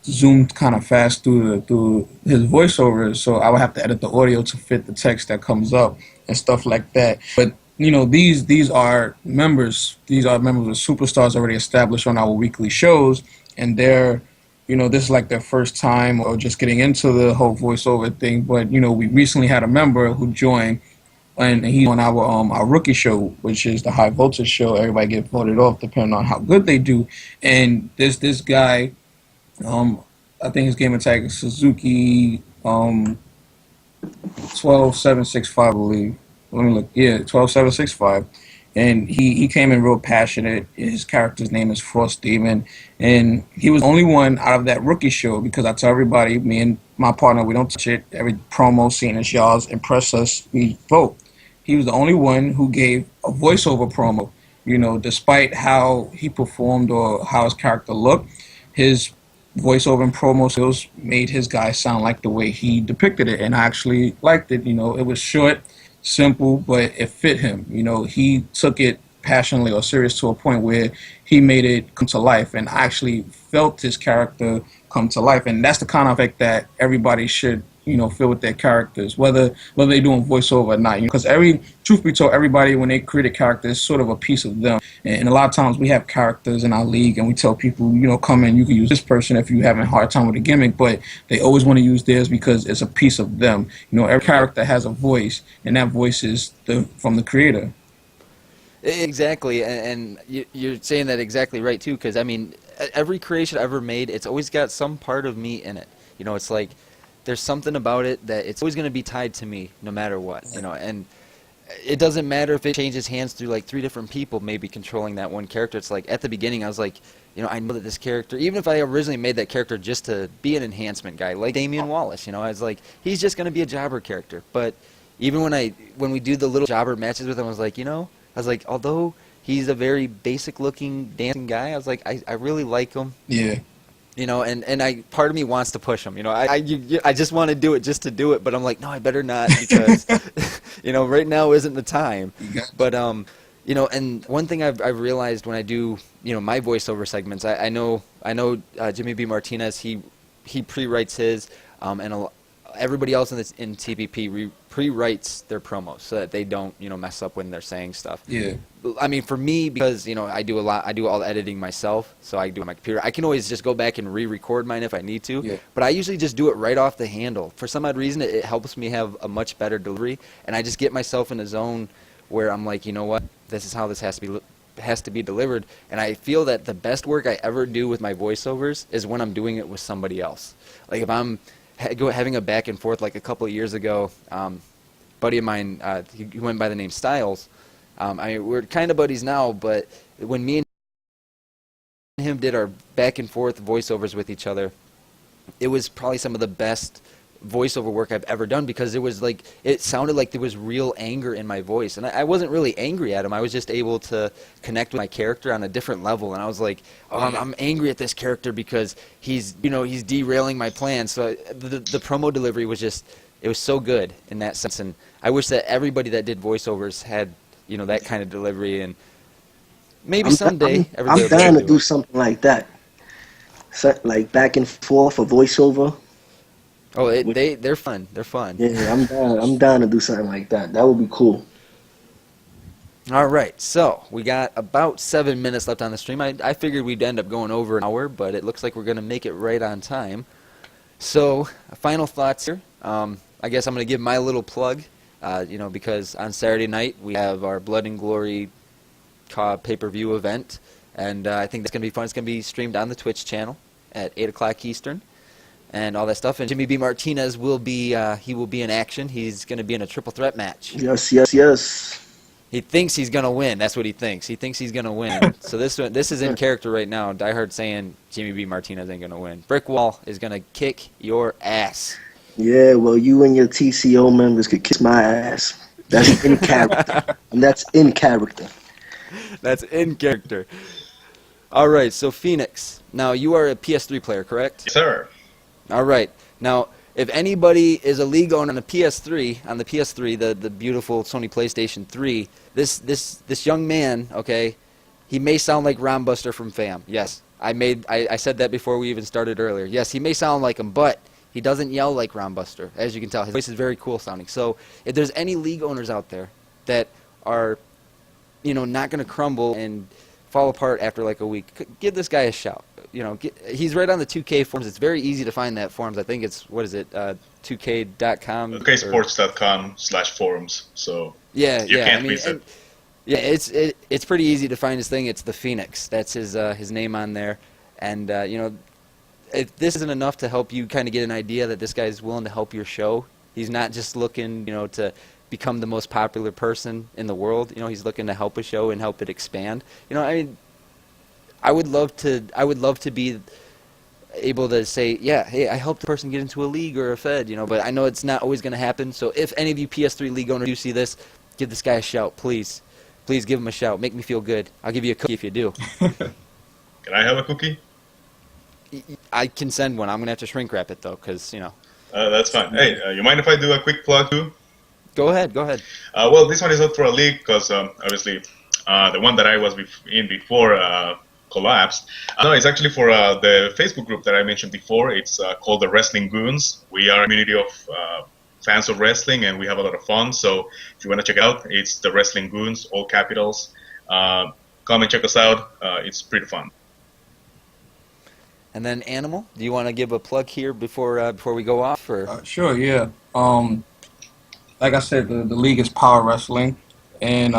zoomed kind of fast through his voiceovers, so I would have to edit the audio to fit the text that comes up and stuff like that. But you know, these are members. These are members of superstars already established on our weekly shows, and they're, you know, this is like their first time or just getting into the whole voiceover thing. But you know, we recently had a member who joined, and he's on our rookie show, which is the high voltage show. Everybody get voted off depending on how good they do. And this guy, I think his gamer tag is Suzuki 12765, I believe. Let me look. Yeah, 12765. And he came in real passionate. His character's name is Frost Demon. And he was the only one out of that rookie show, because I tell everybody, me and my partner, we don't touch it. Every promo scene is y'all's. Impress us, we vote. He was the only one who gave a voiceover promo. You know, despite how he performed or how his character looked, his voiceover and promo skills made his guy sound like the way he depicted it. And I actually liked it. You know, it was short, simple, but it fit him. You know, he took it passionately or serious to a point where he made it come to life, and I actually felt his character come to life. And that's the kind of effect that everybody should, you know, feel with their characters, whether they're doing voiceover or not. Because truth be told, everybody, when they create a character, it's sort of a piece of them. And a lot of times we have characters in our league and we tell people, you know, come in, you can use this person if you're having a hard time with a gimmick, but they always want to use theirs because it's a piece of them. You know, every character has a voice, and that voice is from the creator. Exactly, and you're saying that exactly right, too, because, I mean, every creation I ever made, it's always got some part of me in it. You know, it's like there's something about it that it's always going to be tied to me no matter what, you know, and it doesn't matter if it changes hands through like 3 different people maybe controlling that one character. It's like at the beginning I was like, you know, I know that this character, even if I originally made that character just to be an enhancement guy, like Damian Wallace, you know, I was like, he's just going to be a jobber character. But even when we do the little jobber matches with him, I was like, you know, although he's a very basic looking dancing guy, I was like, I really like him. Yeah. You know, and part of me wants to push him. You know, I just want to do it just to do it, but I'm like, no, I better not, because, you know, right now isn't the time. But you know, and one thing I've realized when I do, you know, my voiceover segments, I know Jimmy B. Martinez, he pre-writes his, and everybody else in TPP pre-writes their promos so that they don't, you know, mess up when they're saying stuff. Yeah. I mean, for me, because, you know, I do all the editing myself, so I do it on my computer. I can always just go back and re-record mine if I need to, yeah. But I usually just do it right off the handle. For some odd reason, it helps me have a much better delivery, and I just get myself in a zone where I'm like, you know what, this is how this has to be delivered, and I feel that the best work I ever do with my voiceovers is when I'm doing it with somebody else. Like if I'm having a back and forth, like a couple of years ago, buddy of mine, he went by the name Styles. I mean, we're kind of buddies now, but when me and him did our back and forth voiceovers with each other, it was probably some of the best voiceover work I've ever done, because it was like, it sounded like there was real anger in my voice, and I wasn't really angry at him. I was just able to connect with my character on a different level, and I was like, oh, I'm angry at this character because he's derailing my plans. So the promo delivery was just, it was so good in that sense, and I wish that everybody that did voiceovers had that kind of delivery, and maybe someday everybody I'm down to do something like that. So, like back and forth, a voiceover. Oh, they're fun. They're fun. Yeah, I'm down to do something like that. That would be cool. All right, so we got about 7 minutes left on the stream. I figured we'd end up going over an hour, but it looks like we're going to make it right on time. So, final thoughts here. I guess I'm going to give my little plug, because on Saturday night we have our Blood and Glory pay-per-view event, and I think that's going to be fun. It's going to be streamed on the Twitch channel at 8 o'clock Eastern and all that stuff. And Jimmy B. Martinez will be in action. He's going to be in a triple threat match. Yes. He thinks he's going to win. That's what he thinks. He thinks he's going to win. So this is in character right now. Die Hard saying Jimmy B. Martinez ain't going to win. Brick Wall is going to kick your ass. Yeah, well, you and your TCO members could kiss my ass. That's in character. And that's in character. That's in character. All right, so Phoenix. Now, you are a PS3 player, correct? Yes, sir. All right. Now, if anybody is a league owner on the PS3, the beautiful Sony PlayStation 3, this young man, okay, he may sound like Ron Buster from Fam. Yes, I said that before we even started earlier. Yes, he may sound like him, but he doesn't yell like Ron Buster. As you can tell, his voice is very cool sounding. So, if there's any league owners out there that are, not going to crumble and fall apart after like a week, give this guy a shout. He's right on the 2K forums. It's very easy to find that forums. I think it's, 2K.com? 2Ksports.com/forums. So you can't miss it. It's pretty easy to find his thing. It's the Phoenix. That's his name on there. And, if this isn't enough to help you kind of get an idea that this guy's willing to help your show, he's not just looking, to become the most popular person in the world. He's looking to help a show and help it expand. I would love to be able to say, yeah, hey, I helped the person get into a league or a Fed, but I know it's not always going to happen. So if any of you PS3 league owners do see this, give this guy a shout, please. Please give him a shout. Make me feel good. I'll give you a cookie if you do. Can I have a cookie? I can send one. I'm going to have to shrink wrap it, though, because, That's fine. Hey, you mind if I do a quick plug, too? Go ahead. Well, this one is not for a league, because obviously the one that I was in before collapsed. No, it's actually for the Facebook group that I mentioned before. It's called the Wrestling Goons. We are a community of fans of wrestling, and we have a lot of fun. So if you want to check it out, it's the Wrestling Goons, all capitals. Come and check us out. It's pretty fun. And then Animal, do you want to give a plug here before we go off? Or? Sure, yeah. Like I said, the league is Power Wrestling, and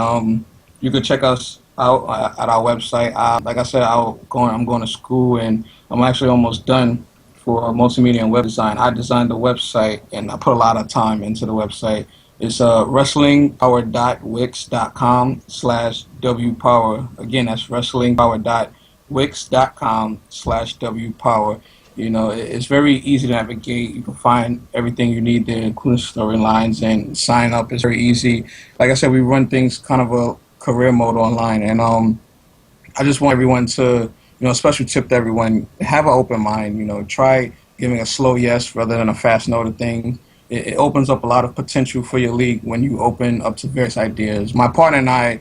you can check us out at our website. Like I said, I'm going to school, and I'm actually almost done for multimedia and web design. I designed the website, and I put a lot of time into the website. It's wrestlingpower.wix.com/wpower. Again, that's wrestlingpower.wix.com/wpower. It's very easy to navigate. You can find everything you need there, including storylines, and sign up. It's very easy. Like I said, we run things kind of a career mode online, and I just want everyone to, a special tip to everyone: have an open mind. Try giving a slow yes rather than a fast no to things. It opens up a lot of potential for your league when you open up to various ideas. My partner and I,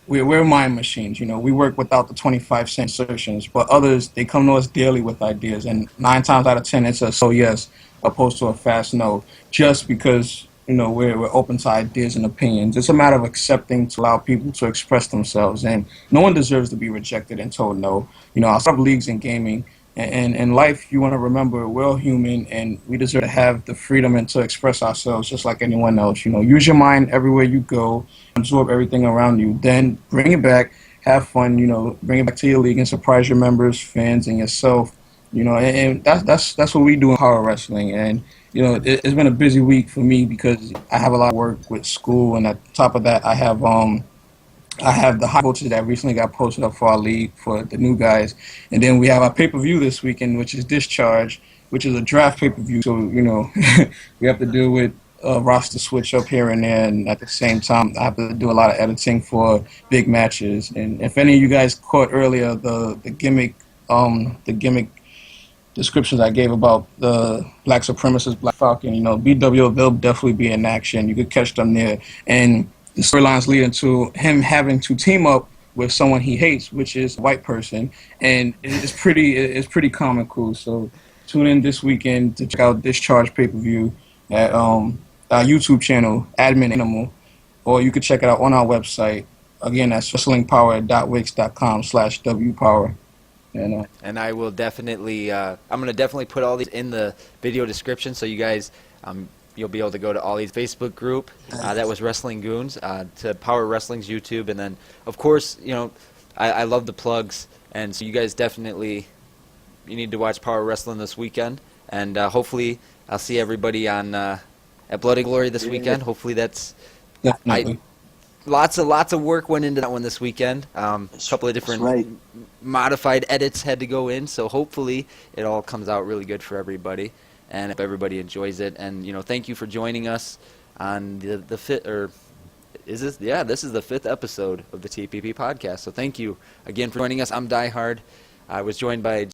we're mind machines. We work without the 25-cent insertions, but others, they come to us daily with ideas, and 9 times out of 10, it's a so yes opposed to a fast no, just because we're open to ideas and opinions. It's a matter of accepting to allow people to express themselves, and no one deserves to be rejected and told no. I love leagues in gaming, and in life, you want to remember we're all human, and we deserve to have the freedom and to express ourselves just like anyone else. Use your mind everywhere you go, absorb everything around you, then bring it back, have fun. Bring it back to your league and surprise your members, fans, and yourself. And that's what we do in Power Wrestling. And it's been a busy week for me because I have a lot of work with school, and on top of that, I have I have the high voltage that recently got posted up for our league for the new guys. And then we have our pay-per-view this weekend, which is Discharge, which is a draft pay-per-view. So, we have to deal with roster switch up here and there. And at the same time, I have to do a lot of editing for big matches. And if any of you guys caught earlier the gimmick descriptions I gave about the Black Supremacist Black Falcon, BW, they'll definitely be in action. You could catch them there. And the storylines leading to him having to team up with someone he hates, which is a white person, and it's pretty comical. So tune in this weekend to check out Discharge pay-per-view at our YouTube channel, Admin Animal, or you could check it out on our website. Again, that's wrestlingpower.wix.com/wpower. And I will definitely, I'm going to definitely put all these in the video description, so you guys, you'll be able to go to Ollie's Facebook group. That was Wrestling Goons, to Power Wrestling's YouTube, and then, of course, I love the plugs, and so you guys definitely, you need to watch Power Wrestling this weekend, and hopefully I'll see everybody on at Blood and Glory this weekend. Hopefully that's Definitely. Lots of work went into that one this weekend. A couple of different modified edits had to go in, so hopefully it all comes out really good for everybody, and if everybody enjoys it. And thank you for joining us on the fifth, or is this? Yeah, this is the 5th episode of the TPP Podcast. So thank you again for joining us. I'm Die Hard. I was joined by